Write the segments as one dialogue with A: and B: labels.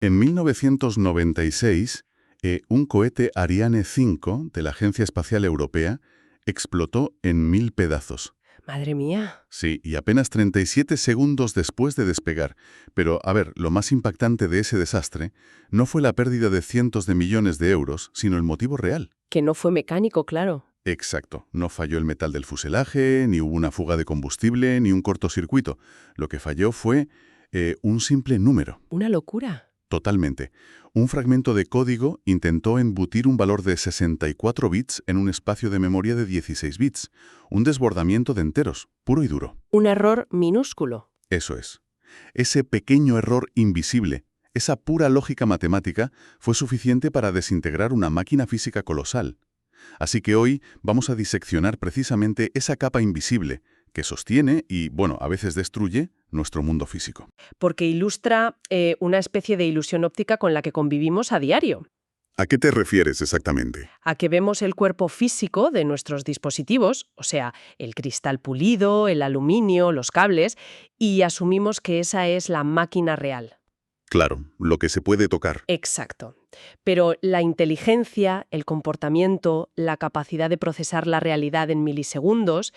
A: En 1996, un cohete Ariane 5 de la Agencia Espacial Europea explotó en 1000 pedazos.
B: Madre mía.
A: Sí, y apenas 37 segundos después de despegar. Pero, a ver, lo más impactante de ese desastre no fue la pérdida de cientos de millones de euros, sino el motivo real.
B: Que no fue mecánico, claro.
A: Exacto. No falló el metal del fuselaje, ni hubo una fuga de combustible, ni un cortocircuito. Lo que falló fue un simple número.
B: Una locura.
A: Totalmente. Un fragmento de código intentó embutir un valor de 64 bits en un espacio de memoria de 16 bits. Un desbordamiento de enteros, puro y duro.
B: Un error minúsculo.
A: Eso es. Ese pequeño error invisible, esa pura lógica matemática, fue suficiente para desintegrar una máquina física colosal. Así que hoy vamos a diseccionar precisamente esa capa invisible que sostiene y, bueno, a veces destruye nuestro mundo físico.
B: Porque ilustra una especie de ilusión óptica con la que convivimos a diario.
A: ¿A qué te refieres exactamente?
B: A que vemos el cuerpo físico de nuestros dispositivos, o sea, el cristal pulido, el aluminio, los cables, y asumimos que esa es la máquina real.
A: Claro, lo que se puede tocar.
B: Exacto. Pero la inteligencia, el comportamiento, la capacidad de procesar la realidad en milisegundos,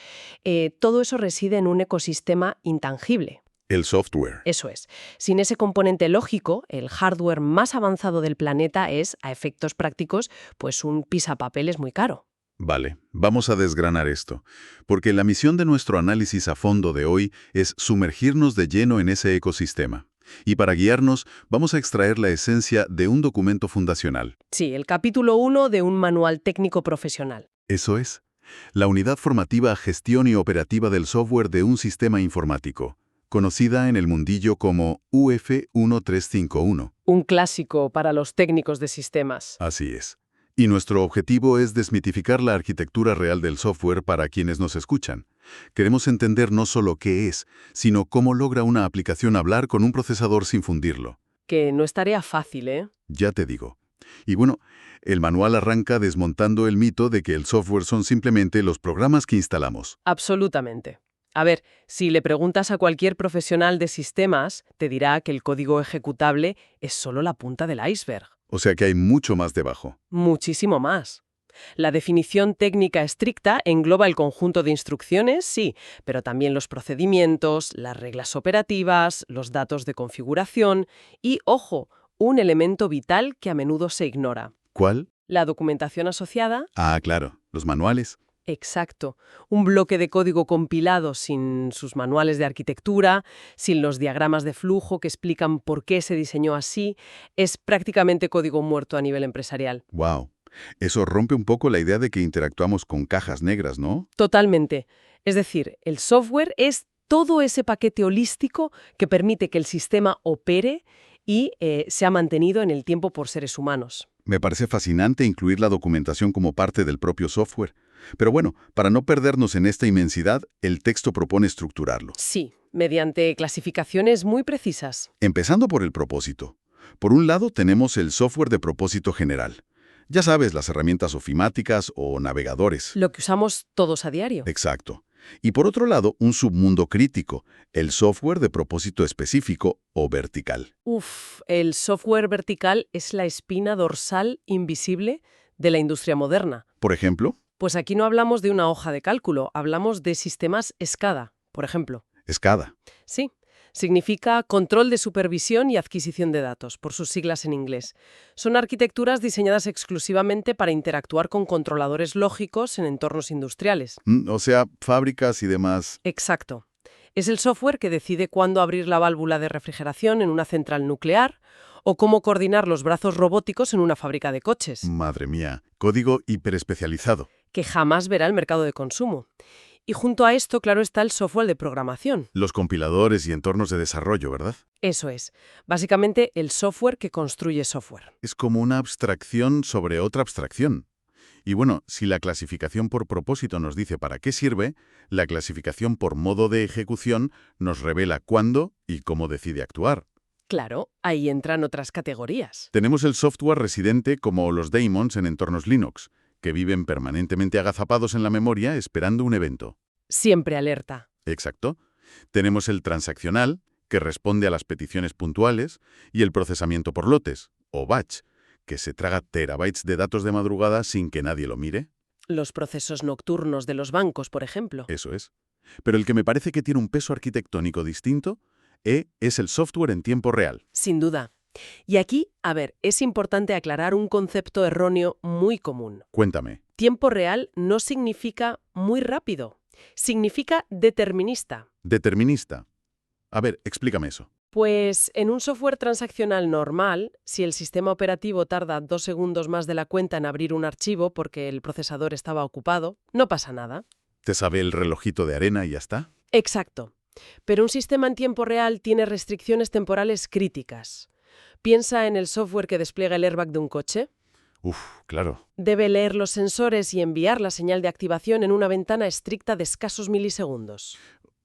B: todo eso reside en un ecosistema intangible.
A: El software.
B: Eso es. Sin ese componente lógico, el hardware más avanzado del planeta es, a efectos prácticos, pues un pisapapeles muy caro.
A: Vale, vamos a desgranar esto, porque la misión de nuestro análisis a fondo de hoy es sumergirnos de lleno en ese ecosistema. Y para guiarnos, vamos a extraer la esencia de un documento fundacional.
B: Sí, el capítulo 1 de un manual técnico profesional.
A: Eso es. La unidad formativa Gestión y Operativa del Software de un Sistema Informático, conocida en el mundillo como UF 1351.
B: Un clásico para los técnicos de sistemas.
A: Así es. Y nuestro objetivo es desmitificar la arquitectura real del software para quienes nos escuchan. Queremos entender no solo qué es, sino cómo logra una aplicación hablar con un procesador sin fundirlo.
B: Que no es tarea fácil, ¿eh?
A: Ya te digo. Y bueno, el manual arranca desmontando el mito de que el software son simplemente los programas que instalamos.
B: Absolutamente. A ver, si le preguntas a cualquier profesional de sistemas, te dirá que el código ejecutable es solo la punta del iceberg.
A: O sea que hay mucho más debajo.
B: Muchísimo más. La definición técnica estricta engloba el conjunto de instrucciones, sí, pero también los procedimientos, las reglas operativas, los datos de configuración y, ojo, un elemento vital que a menudo se ignora.
A: ¿Cuál?
B: La documentación asociada.
A: Ah, claro, los manuales.
B: Exacto. Un bloque de código compilado sin sus manuales de arquitectura, sin los diagramas de flujo que explican por qué se diseñó así, es prácticamente código muerto a nivel empresarial.
A: Wow. Eso rompe un poco la idea de que interactuamos con cajas negras, ¿no?
B: Totalmente. Es decir, el software es todo ese paquete holístico que permite que el sistema opere y sea mantenido en el tiempo por seres humanos.
A: Me parece fascinante incluir la documentación como parte del propio software. Pero bueno, para no perdernos en esta inmensidad, el texto propone estructurarlo.
B: Sí, mediante clasificaciones muy precisas.
A: Empezando por el propósito. Por un lado tenemos el software de propósito general. Ya sabes, las herramientas ofimáticas o navegadores.
B: Lo que usamos todos a diario.
A: Exacto. Y por otro lado, un submundo crítico, el software de propósito específico o vertical.
B: El software vertical es la espina dorsal invisible de la industria moderna.
A: Por ejemplo,
B: Pues aquí no hablamos de una hoja de cálculo, hablamos de sistemas SCADA, por ejemplo.
A: SCADA.
B: Sí, significa Control de Supervisión y Adquisición de Datos, por sus siglas en inglés. Son arquitecturas diseñadas exclusivamente para interactuar con controladores lógicos en entornos industriales.
A: O sea, fábricas y demás.
B: Exacto. Es el software que decide cuándo abrir la válvula de refrigeración en una central nuclear o cómo coordinar los brazos robóticos en una fábrica de coches,
A: Madre mía, código hiperespecializado.
B: que jamás verá el mercado de consumo. Y junto a esto, claro, está el software de programación.
A: Los compiladores y entornos de desarrollo, ¿verdad?
B: Eso es. Básicamente, el software que construye software.
A: Es como una abstracción sobre otra abstracción. Y bueno, si la clasificación por propósito nos dice para qué sirve, la clasificación por modo de ejecución nos revela cuándo y cómo decide actuar.
B: Claro, ahí entran otras categorías.
A: Tenemos el software residente como los daemons en entornos Linux, que viven permanentemente agazapados en la memoria esperando un evento.
B: Siempre alerta.
A: Exacto. Tenemos el transaccional, que responde a las peticiones puntuales, y el procesamiento por lotes, o batch, que se traga terabytes de datos de madrugada sin que nadie lo mire.
B: Los procesos nocturnos de los bancos, por ejemplo.
A: Eso es. Pero el que me parece que tiene un peso arquitectónico distinto es el software en tiempo real.
B: Sin duda. Y aquí, a ver, es importante aclarar un concepto erróneo muy común.
A: Cuéntame.
B: Tiempo real no significa muy rápido, significa determinista.
A: Determinista. A ver, explícame eso.
B: Pues en un software transaccional normal, si el sistema operativo tarda 2 segundos más de la cuenta en abrir un archivo porque el procesador estaba ocupado, no pasa nada.
A: ¿Te sabe el relojito de arena y ya está?
B: Exacto. Pero un sistema en tiempo real tiene restricciones temporales críticas. Piensa en el software que despliega el airbag de un coche.
A: Uf, claro.
B: Debe leer los sensores y enviar la señal de activación en una ventana estricta de escasos milisegundos.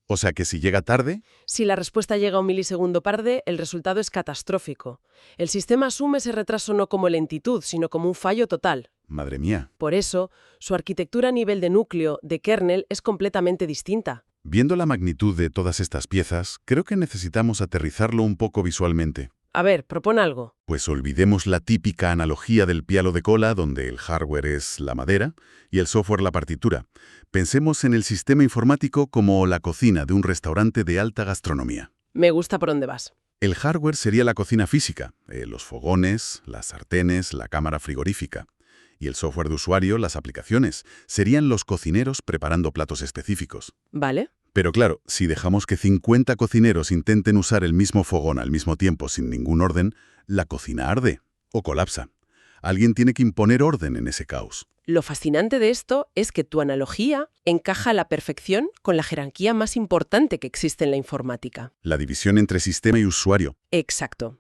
A: O sea que si llega tarde,
B: Si la respuesta llega un milisegundo tarde, el resultado es catastrófico. El sistema asume ese retraso no como lentitud, sino como un fallo total.
A: madre mía.
B: Por eso, su arquitectura a nivel de núcleo, de kernel, es completamente distinta.
A: Viendo la magnitud de todas estas piezas, creo que necesitamos aterrizarlo un poco visualmente.
B: A ver, propon algo.
A: Pues olvidemos la típica analogía del piano de cola, donde el hardware es la madera y el software la partitura. Pensemos en el sistema informático como la cocina de un restaurante de alta gastronomía.
B: Me gusta por dónde vas.
A: El hardware sería la cocina física, los fogones, las sartenes, la cámara frigorífica. Y el software de usuario, las aplicaciones, serían los cocineros preparando platos específicos.
B: ¿Vale?
A: Pero claro, si dejamos que 50 cocineros intenten usar el mismo fogón al mismo tiempo sin ningún orden, la cocina arde o colapsa. Alguien tiene que imponer orden en ese caos.
B: Lo fascinante de esto es que tu analogía encaja a la perfección con la jerarquía más importante que existe en la informática.
A: La división entre sistema y usuario.
B: Exacto.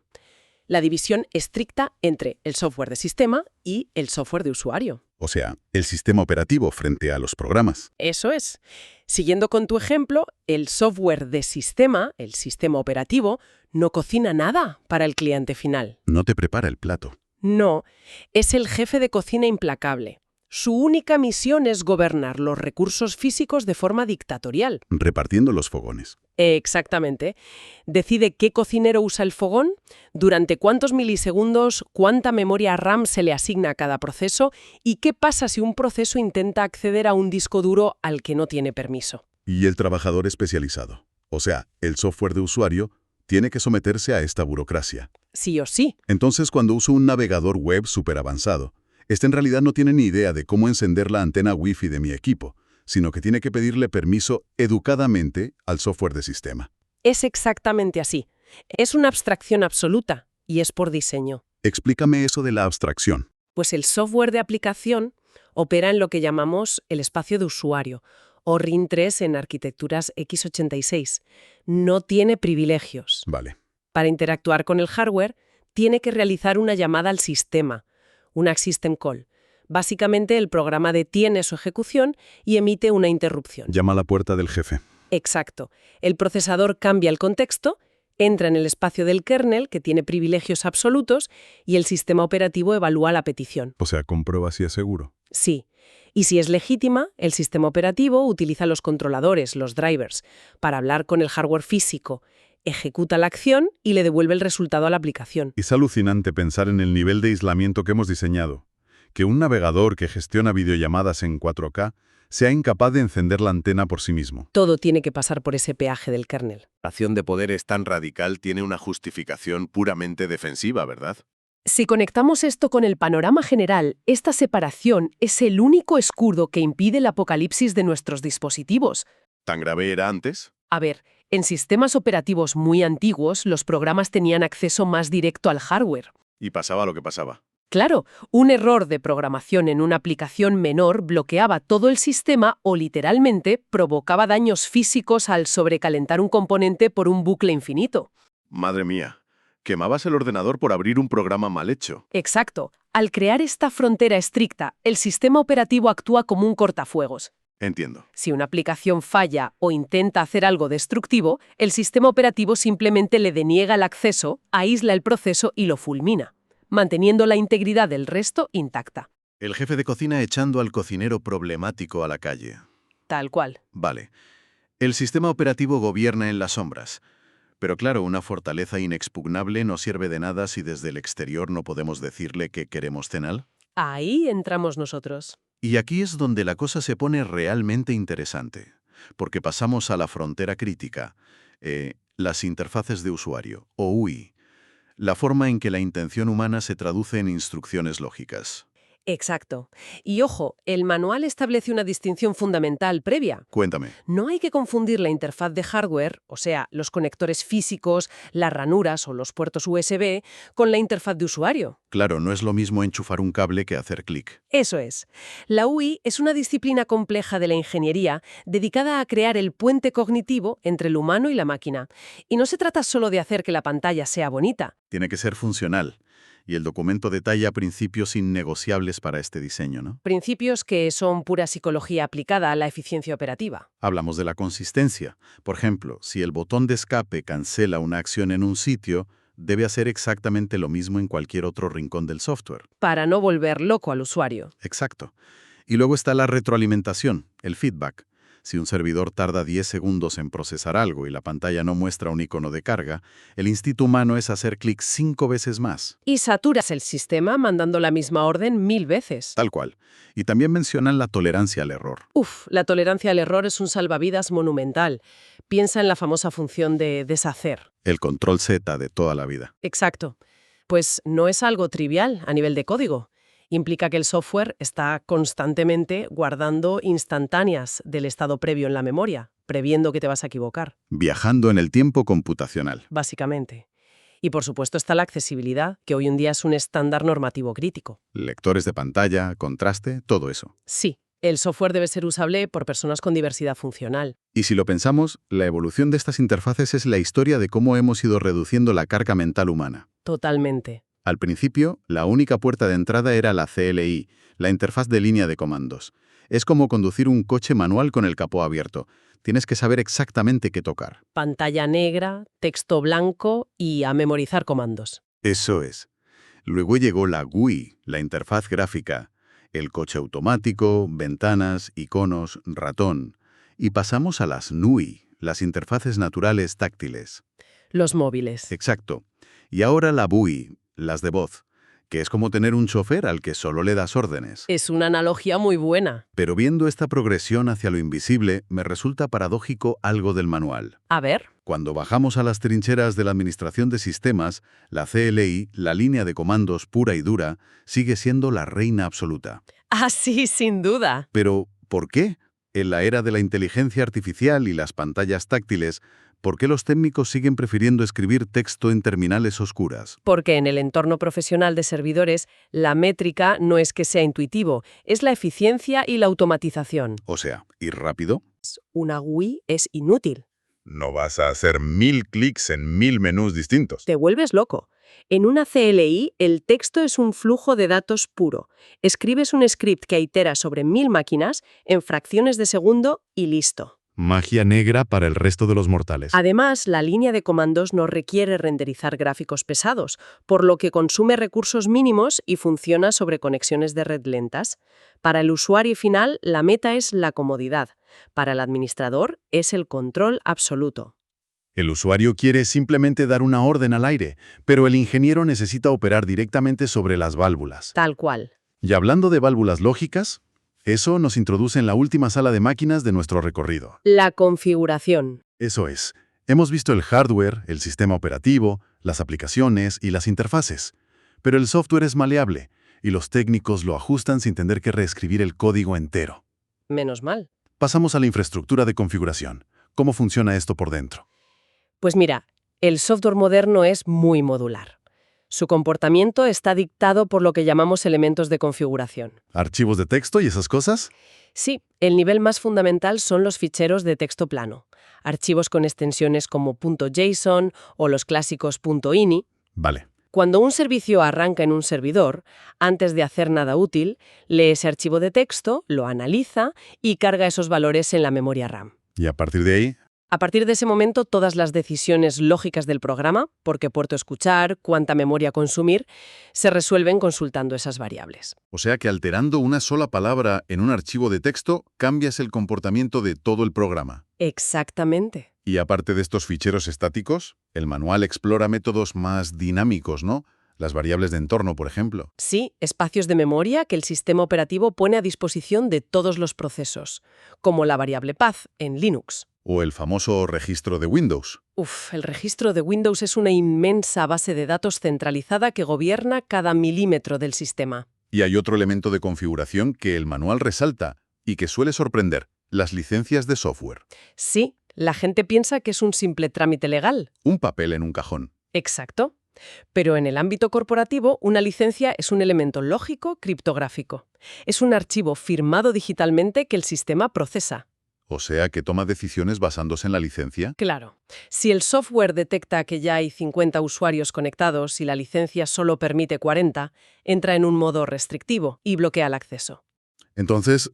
B: La división estricta entre el software de sistema y el software de usuario.
A: O sea, el sistema operativo frente a los programas.
B: Eso es. Siguiendo con tu ejemplo, el software de sistema, el sistema operativo, no cocina nada para el cliente final.
A: No te prepara el plato.
B: No, es el jefe de cocina implacable. Su única misión es gobernar los recursos físicos de forma dictatorial.
A: Repartiendo los fogones.
B: Exactamente. Decide qué cocinero usa el fogón, durante cuántos milisegundos, cuánta memoria RAM se le asigna a cada proceso y qué pasa si un proceso intenta acceder a un disco duro al que no tiene permiso.
A: Y el trabajador especializado. O sea, el software de usuario tiene que someterse a esta burocracia.
B: Sí o sí.
A: Entonces, cuando uso un navegador web súper avanzado, este en realidad no tiene ni idea de cómo encender la antena Wi-Fi de mi equipo, sino que tiene que pedirle permiso educadamente al software de sistema.
B: Es exactamente así. Es una abstracción absoluta y es por diseño.
A: Explícame eso de la abstracción.
B: Pues el software de aplicación opera en lo que llamamos el espacio de usuario, o RIN3 en arquitecturas x86. No tiene privilegios.
A: Vale.
B: Para interactuar con el hardware, tiene que realizar una llamada al sistema, una system call. Básicamente, el programa detiene su ejecución y emite una interrupción.
A: Llama a la puerta del jefe.
B: Exacto. El procesador cambia el contexto, entra en el espacio del kernel, que tiene privilegios absolutos, y el sistema operativo evalúa la petición.
A: O sea, comprueba si es seguro.
B: Sí. Y si es legítima, el sistema operativo utiliza los controladores, los drivers, para hablar con el hardware físico, ejecuta la acción y le devuelve el resultado a la aplicación.
A: Es alucinante pensar en el nivel de aislamiento que hemos diseñado. Que un navegador que gestiona videollamadas en 4K sea incapaz de encender la antena por sí mismo.
B: Todo tiene que pasar por ese peaje del kernel.
C: La acción de poderes tan radical tiene una justificación puramente defensiva, ¿verdad?
B: Si conectamos esto con el panorama general, esta separación es el único escudo que impide el apocalipsis de nuestros dispositivos.
C: ¿Tan grave era antes?
B: A ver, en sistemas operativos muy antiguos, los programas tenían acceso más directo al hardware.
C: Y pasaba lo que pasaba.
B: Claro, un error de programación en una aplicación menor bloqueaba todo el sistema o literalmente provocaba daños físicos al sobrecalentar un componente por un bucle infinito.
C: Madre mía, quemabas el ordenador por abrir un programa mal hecho.
B: Exacto. Al crear esta frontera estricta, el sistema operativo actúa como un cortafuegos.
C: Entiendo.
B: Si una aplicación falla o intenta hacer algo destructivo, el sistema operativo simplemente le deniega el acceso, aísla el proceso y lo fulmina, manteniendo la integridad del resto intacta.
C: El jefe de cocina echando al cocinero problemático a la calle.
B: Tal cual.
C: Vale. El sistema operativo gobierna en las sombras. Pero claro, una fortaleza inexpugnable no sirve de nada si desde el exterior no podemos decirle que queremos cenar.
B: Ahí entramos nosotros.
C: Y aquí es donde la cosa se pone realmente interesante, porque pasamos a la frontera crítica, las interfaces de usuario, o UI, la forma en que la intención humana se traduce en instrucciones lógicas.
B: Exacto. Y ojo, el manual establece una distinción fundamental previa.
C: Cuéntame.
B: No hay que confundir la interfaz de hardware, o sea, los conectores físicos, las ranuras o los puertos USB, con la interfaz de usuario.
C: Claro, no es lo mismo enchufar un cable que hacer clic.
B: Eso es. La UI es una disciplina compleja de la ingeniería dedicada a crear el puente cognitivo entre el humano y la máquina. Y no se trata solo de hacer que la pantalla sea bonita.
C: Tiene que ser funcional. Y el documento detalla principios innegociables para este diseño, ¿no?
B: Principios que son pura psicología aplicada a la eficiencia operativa.
C: Hablamos de la consistencia. Por ejemplo, si el botón de escape cancela una acción en un sitio, debe hacer exactamente lo mismo en cualquier otro rincón del software.
B: Para no volver loco al usuario.
C: Exacto. Y luego está la retroalimentación, el feedback. Si un servidor tarda 10 segundos en procesar algo y la pantalla no muestra un icono de carga, el instinto humano es hacer clic 5 veces más.
B: Y saturas el sistema mandando la misma orden 1000 veces.
C: Tal cual. Y también mencionan la tolerancia al error.
B: La tolerancia al error es un salvavidas monumental. Piensa en la famosa función de deshacer.
C: El control Z de toda la vida.
B: Exacto. Pues no es algo trivial a nivel de código. Implica que el software está constantemente guardando instantáneas del estado previo en la memoria, previendo que te vas a equivocar.
C: Viajando en el tiempo computacional.
B: Básicamente. Y por supuesto está la accesibilidad, que hoy en día es un estándar normativo crítico.
C: Lectores de pantalla, contraste, todo eso.
B: Sí, el software debe ser usable por personas con diversidad funcional.
C: Y si lo pensamos, la evolución de estas interfaces es la historia de cómo hemos ido reduciendo la carga mental humana.
B: Totalmente.
C: Al principio, la única puerta de entrada era la CLI, la interfaz de línea de comandos. Es como conducir un coche manual con el capó abierto. Tienes que saber exactamente qué tocar.
B: Pantalla negra, texto blanco y a memorizar comandos.
C: Eso es. Luego llegó la GUI, la interfaz gráfica, el coche automático, ventanas, iconos, ratón. Y pasamos a las NUI, las interfaces naturales táctiles.
B: Los móviles.
C: Exacto. Y ahora la BUI, las de voz, que es como tener un chofer al que solo le das órdenes.
B: Es una analogía muy buena.
C: Pero viendo esta progresión hacia lo invisible, me resulta paradójico algo del manual.
B: A ver.
C: Cuando bajamos a las trincheras de la administración de sistemas, la CLI, la línea de comandos pura y dura, sigue siendo la reina absoluta.
B: Ah, sí, sin duda.
C: Pero, ¿por qué? En la era de la inteligencia artificial y las pantallas táctiles, ¿por qué los técnicos siguen prefiriendo escribir texto en terminales oscuras?
B: Porque en el entorno profesional de servidores, la métrica no es que sea intuitivo, es la eficiencia y la automatización.
C: O sea, ir rápido.
B: Una GUI es inútil.
C: No vas a hacer 1000 clics en 1000 menús distintos.
B: Te vuelves loco. En una CLI, el texto es un flujo de datos puro. Escribes un script que itera sobre 1000 máquinas en fracciones de segundo y listo.
C: Magia negra para el resto de los mortales.
B: Además, la línea de comandos no requiere renderizar gráficos pesados, por lo que consume recursos mínimos y funciona sobre conexiones de red lentas. Para el usuario final, la meta es la comodidad. Para el administrador, es el control absoluto.
C: El usuario quiere simplemente dar una orden al aire, pero el ingeniero necesita operar directamente sobre las válvulas.
B: Tal cual.
C: Y hablando de válvulas lógicas, eso nos introduce en la última sala de máquinas de nuestro recorrido.
B: La configuración.
C: Eso es. Hemos visto el hardware, el sistema operativo, las aplicaciones y las interfaces. Pero el software es maleable, y los técnicos lo ajustan sin tener que reescribir el código entero.
B: Menos mal.
C: Pasamos a la infraestructura de configuración. ¿Cómo funciona esto por dentro?
B: Pues mira, el software moderno es muy modular. Su comportamiento está dictado por lo que llamamos elementos de configuración.
C: ¿Archivos de texto y esas cosas?
B: Sí, el nivel más fundamental son los ficheros de texto plano, archivos con extensiones como .json o los clásicos .ini.
C: Vale.
B: Cuando un servicio arranca en un servidor, antes de hacer nada útil, lee ese archivo de texto, lo analiza y carga esos valores en la memoria RAM.
C: Y a partir de ahí,
B: A partir de ese momento, todas las decisiones lógicas del programa, por qué puerto escuchar, cuánta memoria consumir, se resuelven consultando esas variables.
A: O sea que alterando una sola palabra en un archivo de texto, cambias el comportamiento de todo el programa.
B: Exactamente.
A: Y aparte de estos ficheros estáticos, El manual explora métodos más dinámicos, ¿no? Las variables de entorno, por ejemplo.
B: Sí, espacios de memoria que el sistema operativo pone a disposición de todos los procesos, como la variable path en Linux.
A: O el famoso registro de Windows.
B: El registro de Windows es una inmensa base de datos centralizada que gobierna cada milímetro del sistema.
A: Y hay otro elemento de configuración que el manual resalta y que suele sorprender: las licencias de software.
B: Sí, la gente piensa que es un simple trámite legal.
A: Un papel en un cajón.
B: Exacto. Pero en el ámbito corporativo, una licencia es un elemento lógico criptográfico. Es un archivo firmado digitalmente que el sistema procesa.
A: O sea, que toma decisiones basándose en la licencia.
B: Claro. Si el software detecta que ya hay 50 usuarios conectados y la licencia solo permite 40, entra en un modo restrictivo y bloquea el acceso.
A: Entonces,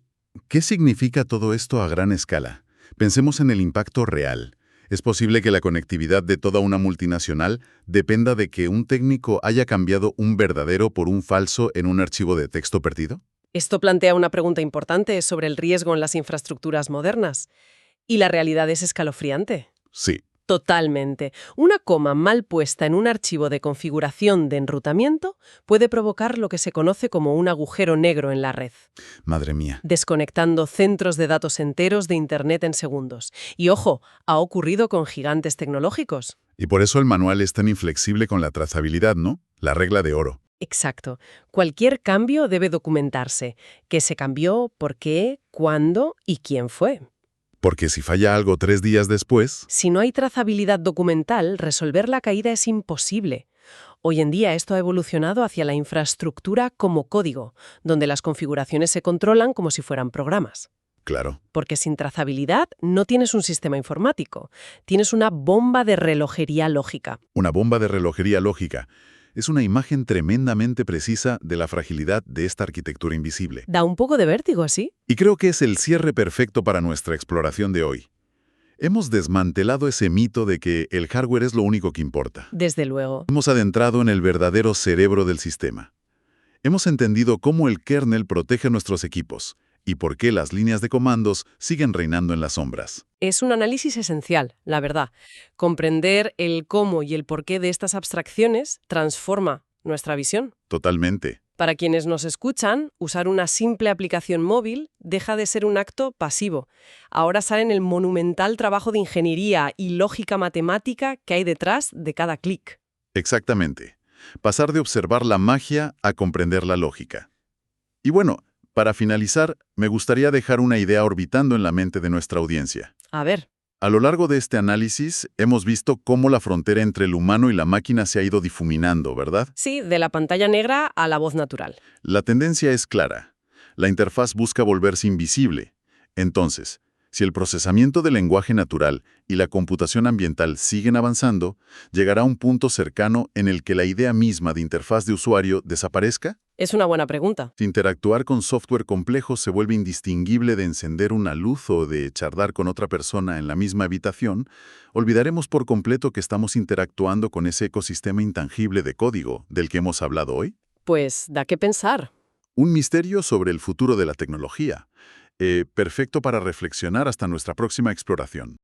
A: ¿qué significa todo esto a gran escala? Pensemos en el impacto real. ¿Es posible que la conectividad de toda una multinacional dependa de que un técnico haya cambiado un verdadero por un falso en un archivo de texto perdido?
B: Esto plantea una pregunta importante sobre el riesgo en las infraestructuras modernas. Y la realidad es escalofriante.
A: Sí.
B: Totalmente. Una coma mal puesta en un archivo de configuración de enrutamiento puede provocar lo que se conoce como un agujero negro en la red,
A: Madre mía.
B: desconectando centros de datos enteros de Internet en segundos. Y ojo, ha ocurrido con gigantes tecnológicos.
A: Y por eso el manual es tan inflexible con la trazabilidad, ¿no? La regla de oro.
B: Exacto. Cualquier cambio debe documentarse. ¿Qué se cambió? ¿Por qué? ¿Cuándo? ¿Y quién fue?
A: Porque si falla algo 3 días después...
B: Si no hay trazabilidad documental, resolver la caída es imposible. Hoy en día esto ha evolucionado hacia la infraestructura como código, donde las configuraciones se controlan como si fueran programas.
A: Claro.
B: Porque sin trazabilidad no tienes un sistema informático, tienes una bomba de relojería lógica.
A: Una bomba de relojería lógica. Es una imagen tremendamente precisa de la fragilidad de esta arquitectura invisible.
B: Da un poco de vértigo, ¿sí?
A: Y creo que es el cierre perfecto para nuestra exploración de hoy. Hemos desmantelado ese mito de que el hardware es lo único que importa.
B: Desde luego.
A: Hemos adentrado en el verdadero cerebro del sistema. Hemos entendido cómo el kernel protege nuestros equipos y por qué las líneas de comandos siguen reinando en las sombras.
B: Es un análisis esencial, la verdad. Comprender el cómo y el porqué de estas abstracciones transforma nuestra visión.
A: Totalmente.
B: Para quienes nos escuchan, usar una simple aplicación móvil deja de ser un acto pasivo. Ahora sale en el monumental trabajo de ingeniería y lógica matemática que hay detrás de cada clic.
A: Exactamente. Pasar de observar la magia a comprender la lógica. Y bueno, para finalizar, me gustaría dejar una idea orbitando en la mente de nuestra audiencia.
B: A ver.
A: A lo largo de este análisis, hemos visto cómo la frontera entre el humano y la máquina se ha ido difuminando, ¿verdad?
B: Sí, de la pantalla negra a la voz natural.
A: La tendencia es clara. La interfaz busca volverse invisible. Entonces, si el procesamiento del lenguaje natural y la computación ambiental siguen avanzando, ¿llegará un punto cercano en el que la idea misma de interfaz de usuario desaparezca?
B: Es una buena pregunta.
A: Si interactuar con software complejo se vuelve indistinguible de encender una luz o de charlar con otra persona en la misma habitación, olvidaremos por completo que estamos interactuando con ese ecosistema intangible de código del que hemos hablado hoy.
B: Pues da que pensar.
A: Un misterio sobre el futuro de la tecnología. Perfecto para reflexionar hasta nuestra próxima exploración.